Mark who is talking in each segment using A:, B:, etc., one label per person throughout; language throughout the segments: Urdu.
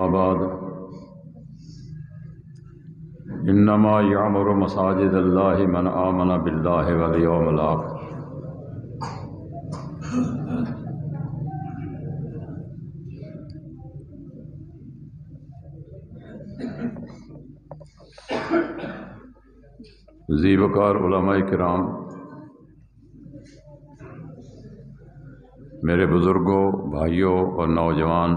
A: بعد انما یعمر مساجد اللہ من آمن باللہ والیوم الآخر۔ ذی وقار علماء کرام، میرے بزرگوں، بھائیوں اور نوجوان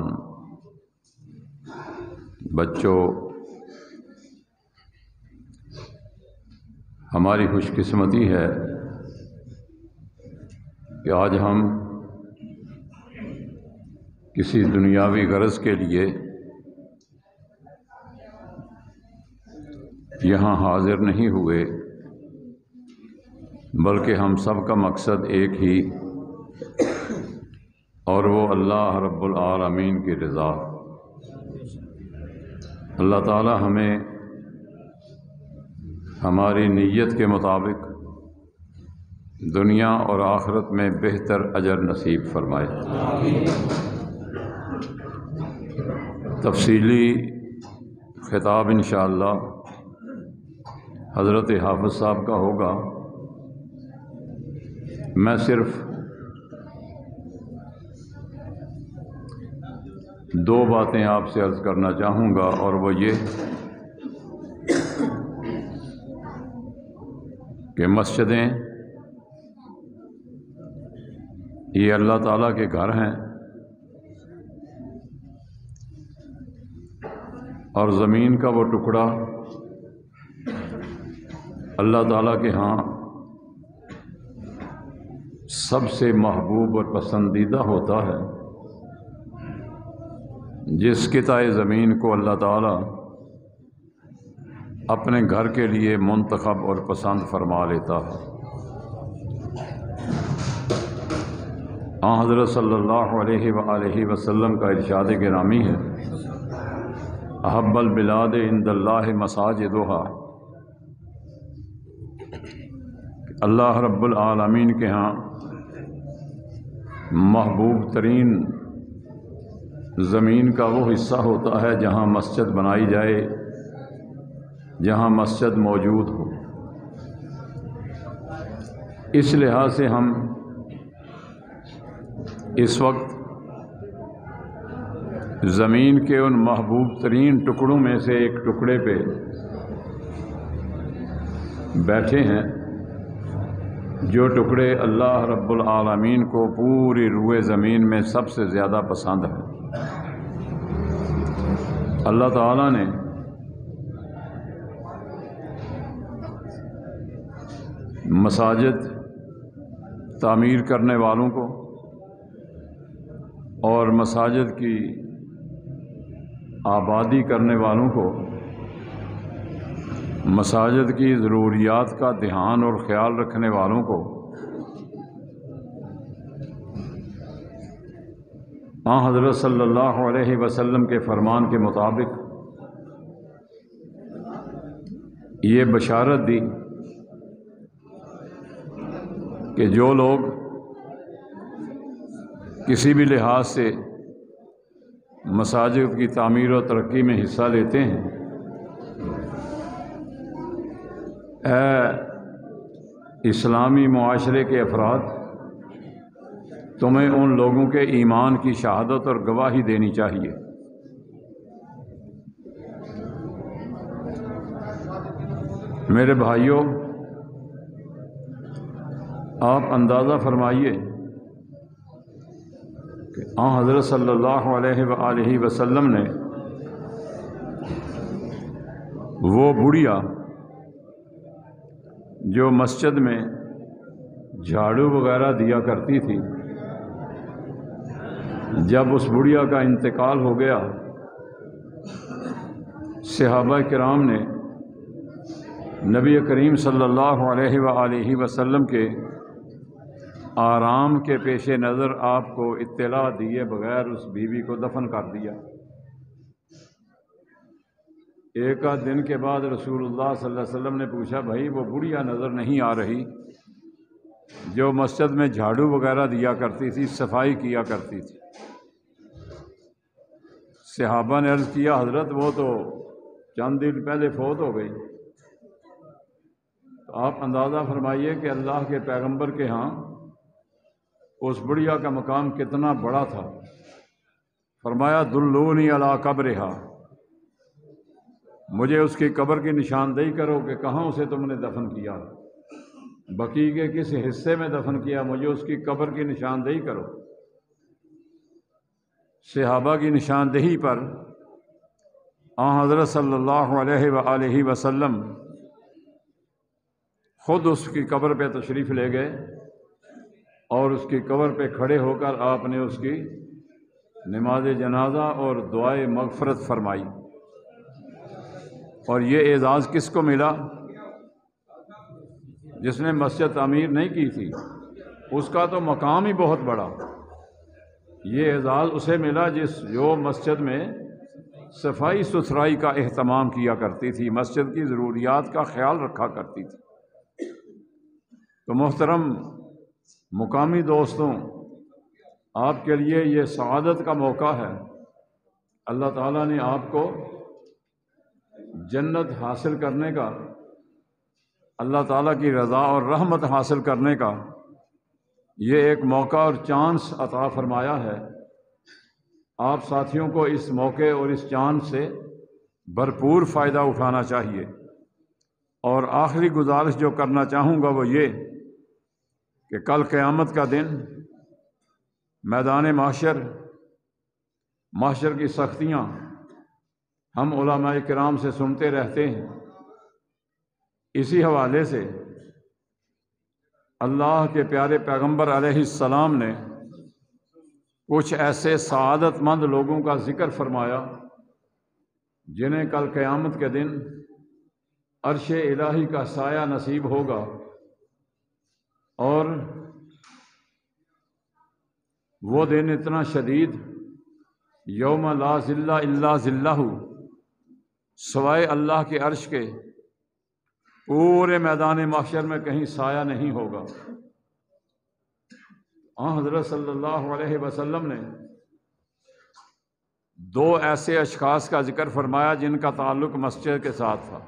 A: بچوں، ہماری خوش قسمتی ہے کہ آج ہم کسی دنیاوی غرض کے لیے یہاں حاضر نہیں ہوئے، بلکہ ہم سب کا مقصد ایک ہی، اور وہ اللہ رب العالمین کی رضا۔ اللہ تعالی ہمیں ہماری نیت کے مطابق دنیا اور آخرت میں بہتر اجر نصیب فرمائے۔ تفصیلی خطاب انشاءاللہ حضرت حافظ صاحب کا ہوگا۔ میں صرف دو باتیں آپ سے عرض کرنا چاہوں گا، اور وہ یہ کہ مسجدیں یہ اللہ تعالیٰ کے گھر ہیں، اور زمین کا وہ ٹکڑا اللہ تعالیٰ کے ہاں سب سے محبوب اور پسندیدہ ہوتا ہے۔ جس قطع زمین کو اللہ تعالیٰ اپنے گھر کے لیے منتخب اور پسند فرما لیتا ہے۔ حضرت صلی اللہ علیہ وآلہ وسلم کا ارشاد گرامی ہے، احب البلاد عند اللہ مساجدہا، اللہ رب العالمین کے ہاں محبوب ترین زمین کا وہ حصہ ہوتا ہے جہاں مسجد بنائی جائے، جہاں مسجد موجود ہو۔ اس لحاظ سے ہم اس وقت زمین کے ان محبوب ترین ٹکڑوں میں سے ایک ٹکڑے پہ بیٹھے ہیں، جو ٹکڑے اللہ رب العالمین کو پوری روئے زمین میں سب سے زیادہ پسند ہے۔ اللہ تعالیٰ نے مساجد تعمیر کرنے والوں کو اور مساجد کی آبادی کرنے والوں کو مساجد کی ضروریات کا دھیان اور خیال رکھنے والوں کو حضرت صلی اللہ علیہ وسلم کے فرمان کے مطابق یہ بشارت دی کہ جو لوگ کسی بھی لحاظ سے مساجد کی تعمیر و ترقی میں حصہ لیتے ہیں، اے اسلامی معاشرے کے افراد، تمہیں ان لوگوں کے ایمان کی شہادت اور گواہی دینی چاہیے۔ میرے بھائیوں، آپ اندازہ فرمائیے کہ حضرت صلی اللہ علیہ وآلہ وسلم نے وہ بڑھیا جو مسجد میں جھاڑو وغیرہ دیا کرتی تھی، جب اس بڑھیا کا انتقال ہو گیا، صحابہ کرام نے نبی کریم صلی اللہ علیہ وآلہ وسلم کے آرام کے پیش نظر آپ کو اطلاع دیے بغیر اس بیوی کو دفن کر دیا۔ ایک آدھ دن کے بعد رسول اللہ صلی اللہ علیہ وسلم نے پوچھا، بھائی وہ بڑھیا نظر نہیں آ رہی جو مسجد میں جھاڑو وغیرہ دیا کرتی تھی، صفائی کیا کرتی تھی؟ صحابہ نے عرض کیا حضرت وہ تو چند دن پہلے فوت ہو گئی۔ تو آپ اندازہ فرمائیے کہ اللہ کے پیغمبر کے ہاں اس بڑھیا کا مقام کتنا بڑا تھا۔ فرمایا دلونی علی قبرہا، مجھے اس کی قبر کی نشاندہی کرو کہ کہاں اسے تم نے دفن کیا، بقیع کے کس حصے میں دفن کیا، مجھے اس کی قبر کی نشاندہی کرو۔ صحابہ کی نشاندہی پر حضرت صلی اللہ علیہ وآلہ وسلم خود اس کی قبر پہ تشریف لے گئے اور اس کی قبر پہ کھڑے ہو کر آپ نے اس کی نماز جنازہ اور دعائے مغفرت فرمائی۔ اور یہ اعزاز کس کو ملا؟ جس نے مسجد تعمیر نہیں کی تھی، اس کا تو مقام ہی بہت بڑا۔ یہ اعزاز اسے ملا جو مسجد میں صفائی ستھرائی کا اہتمام کیا کرتی تھی، مسجد کی ضروریات کا خیال رکھا کرتی تھی۔ تو محترم مقامی دوستوں، آپ کے لیے یہ سعادت کا موقع ہے۔ اللہ تعالیٰ نے آپ کو جنت حاصل کرنے کا، اللہ تعالیٰ کی رضا اور رحمت حاصل کرنے کا یہ ایک موقع اور چانس عطا فرمایا ہے۔ آپ ساتھیوں کو اس موقع اور اس چانس سے بھرپور فائدہ اٹھانا چاہیے۔ اور آخری گزارش جو کرنا چاہوں گا وہ یہ کہ کل قیامت کا دن میدان محشر کی سختیاں ہم علماء کرام سے سنتے رہتے ہیں۔ اسی حوالے سے اللہ کے پیارے پیغمبر علیہ السلام نے کچھ ایسے سعادت مند لوگوں کا ذکر فرمایا جنہیں کل قیامت کے دن عرش الہی کا سایہ نصیب ہوگا، اور وہ دن اتنا شدید، یوم لا ظل الا ظلہ، سوائے اللہ کے عرش کے پورے میدان محشر میں کہیں سایہ نہیں ہوگا۔ حضرت صلی اللہ علیہ وسلم نے دو ایسے اشخاص کا ذکر فرمایا جن کا تعلق مسجد کے ساتھ تھا۔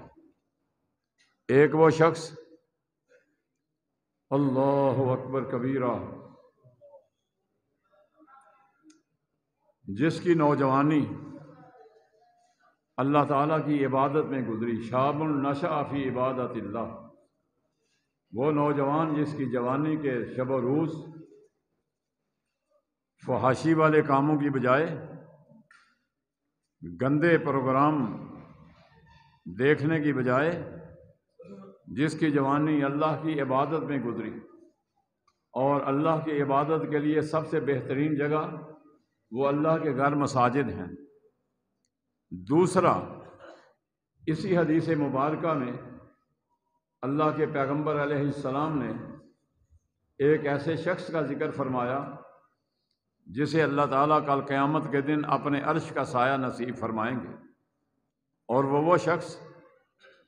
A: ایک وہ شخص اللہ اکبر کبیرہ، جس کی نوجوانی اللہ تعالیٰ کی عبادت میں گزری، شاب نشأ فی عبادت اللہ، وہ نوجوان جس کی جوانی کے شب و روز فحاشی والے کاموں کی بجائے گندے پروگرام دیکھنے کی بجائے جس کی جوانی اللہ کی عبادت میں گزری، اور اللہ کی عبادت کے لیے سب سے بہترین جگہ وہ اللہ کے گھر مساجد ہیں۔ دوسرا، اسی حدیث مبارکہ میں اللہ کے پیغمبر علیہ السلام نے ایک ایسے شخص کا ذکر فرمایا جسے اللہ تعالیٰ کل قیامت کے دن اپنے عرش کا سایہ نصیب فرمائیں گے، اور وہ شخص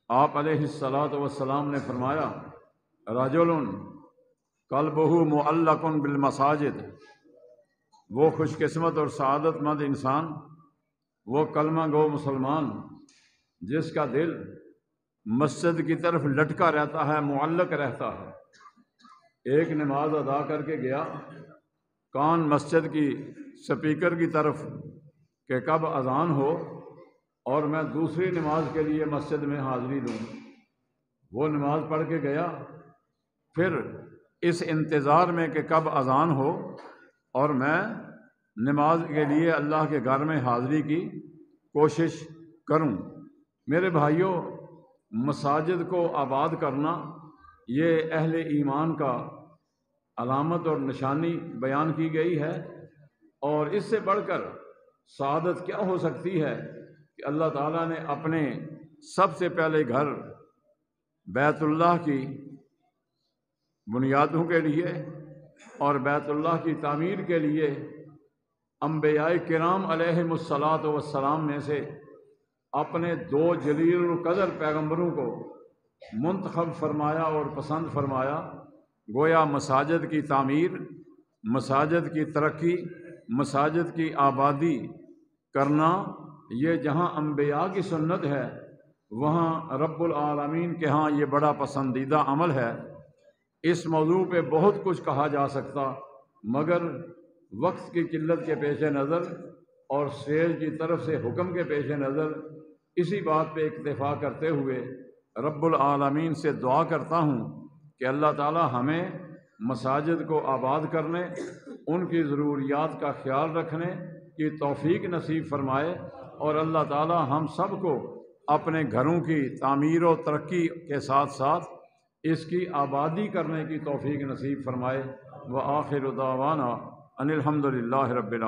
A: آپ علیہ الصلاۃ والسلام نے فرمایا رجل قلبہ معلق بالمساجد، وہ خوش قسمت اور سعادت مند انسان، وہ کلمہ گو مسلمان جس کا دل مسجد کی طرف لٹکا رہتا ہے، معلق رہتا ہے۔ ایک نماز ادا کر کے گیا، کان مسجد کی سپیکر کی طرف کہ کب اذان ہو اور میں دوسری نماز کے لیے مسجد میں حاضری دوں۔ وہ نماز پڑھ کے گیا، پھر اس انتظار میں کہ کب اذان ہو اور میں نماز کے لیے اللہ کے گھر میں حاضری کی کوشش کروں۔ میرے بھائیوں، مساجد کو آباد کرنا یہ اہل ایمان کا علامت اور نشانی بیان کی گئی ہے، اور اس سے بڑھ کر سعادت کیا ہو سکتی ہے کہ اللہ تعالیٰ نے اپنے سب سے پہلے گھر بیت اللہ کی بنیادوں کے لیے اور بیت اللہ کی تعمیر کے لیے انبیاء کرام علیہم الصلاۃ والسلام میں سے اپنے دو جلیل القدر پیغمبروں کو منتخب فرمایا اور پسند فرمایا۔ گویا مساجد کی تعمیر، مساجد کی ترقی، مساجد کی آبادی کرنا یہ جہاں انبیاء کی سنت ہے وہاں رب العالمین کے ہاں یہ بڑا پسندیدہ عمل ہے۔ اس موضوع پہ بہت کچھ کہا جا سکتا، مگر وقت کی قلت کے پیش نظر اور سیل کی طرف سے حکم کے پیش نظر اسی بات پہ اکتفا کرتے ہوئے رب العالمین سے دعا کرتا ہوں کہ اللہ تعالی ہمیں مساجد کو آباد کرنے، ان کی ضروریات کا خیال رکھنے کی توفیق نصیب فرمائے، اور اللہ تعالی ہم سب کو اپنے گھروں کی تعمیر و ترقی کے ساتھ ساتھ اس کی آبادی کرنے کی توفیق نصیب فرمائے۔ وآخر دعوانا ان الحمد للہ رب العالمین۔